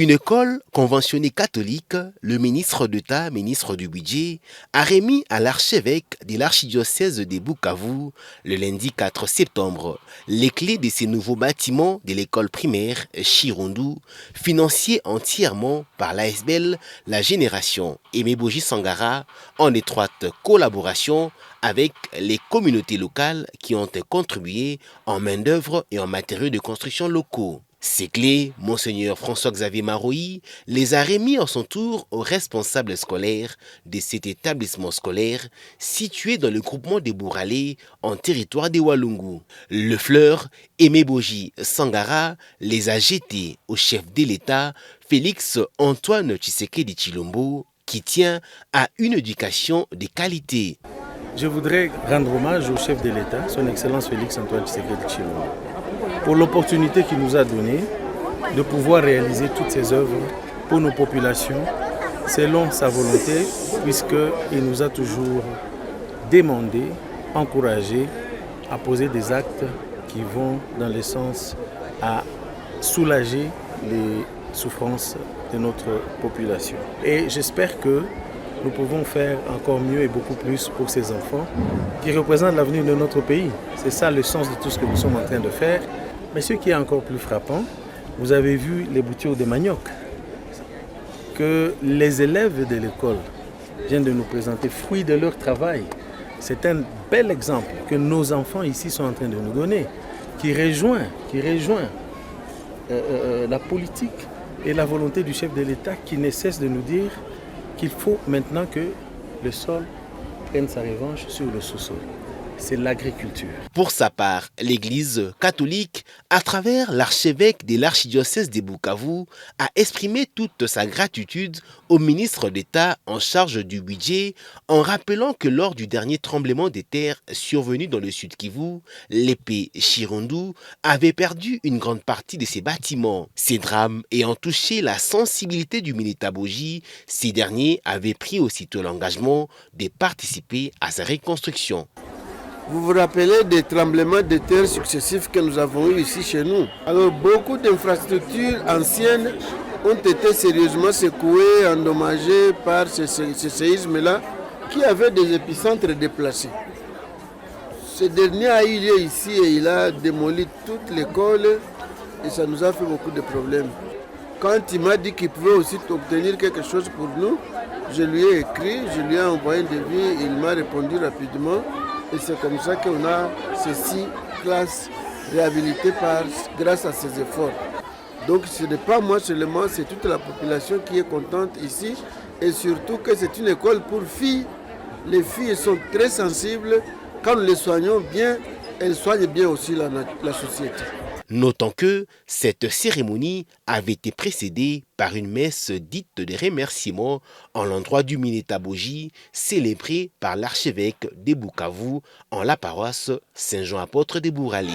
Une école conventionnée catholique, le ministre d'État, ministre du Budget, a remis à l'archevêque de l'archidiocèse de Bukavu, le lundi 4 septembre, les clés de ces nouveaux bâtiments de l'école primaire Chirundu, financés entièrement par l'ASBEL, la génération Emeboji Sangara, en étroite collaboration avec les communautés locales qui ont contribué en main-d'œuvre et en matériaux de construction locaux. Ces clés, Monseigneur François-Xavier Maroï les a remis à son tour aux responsables scolaires de cet établissement scolaire situé dans le groupement des Bouralais en territoire des Walungu. Le fleur Emeboji Sangara les a jetés au chef de l'État, Félix Antoine Tshisekedi Tshilombo, qui tient à une éducation de qualité. Je voudrais rendre hommage au chef de l'État, son Excellence Félix Antoine Tshisekedi Tshilombo, pour l'opportunité qu'il nous a donnée de pouvoir réaliser toutes ces œuvres pour nos populations selon sa volonté, puisqu'il nous a toujours demandé, encouragé à poser des actes qui vont dans le sens à soulager les souffrances de notre population. Et j'espère que nous pouvons faire encore mieux et beaucoup plus pour ces enfants qui représentent l'avenir de notre pays. C'est ça le sens de tout ce que nous sommes en train de faire. Mais ce qui est encore plus frappant, vous avez vu les boutures de manioc que les élèves de l'école viennent de nous présenter, fruit de leur travail. C'est un bel exemple que nos enfants ici sont en train de nous donner, qui rejoint la politique et la volonté du chef de l'État qui ne cesse de nous dire qu'il faut maintenant que le sol prenne sa revanche sur le sous-sol. C'est l'agriculture. Pour sa part, l'Église catholique, à travers l'archevêque de l'archidiocèse de Bukavu, a exprimé toute sa gratitude au ministre d'État en charge du budget en rappelant que lors du dernier tremblement de terre survenu dans le sud Kivu, l'épée Chirundu avait perdu une grande partie de ses bâtiments. Ces drames ayant touché la sensibilité du Minitaboji, ces derniers avaient pris aussitôt l'engagement de participer à sa reconstruction. Vous vous rappelez des tremblements de terre successifs que nous avons eus ici chez nous. Alors beaucoup d'infrastructures anciennes ont été sérieusement secouées, endommagées par ce séisme-là qui avait des épicentres déplacés. Ce dernier a eu lieu ici et il a démoli toute l'école et ça nous a fait beaucoup de problèmes. Quand il m'a dit qu'il pouvait aussi obtenir quelque chose pour nous, je lui ai écrit, je lui ai envoyé un devis, il m'a répondu rapidement. Et c'est comme ça qu'on a ces 6 classes réhabilitées grâce à ces efforts. Donc ce n'est pas moi seulement, c'est toute la population qui est contente ici. Et surtout que c'est une école pour filles. Les filles sont très sensibles. Quand nous les soignons bien, elles soignent bien aussi la société. Notons que cette cérémonie avait été précédée par une messe dite de remerciement en l'endroit du Minitaboji, célébrée par l'archevêque de Bukavu en la paroisse Saint-Jean-Apôtre de Bouralais.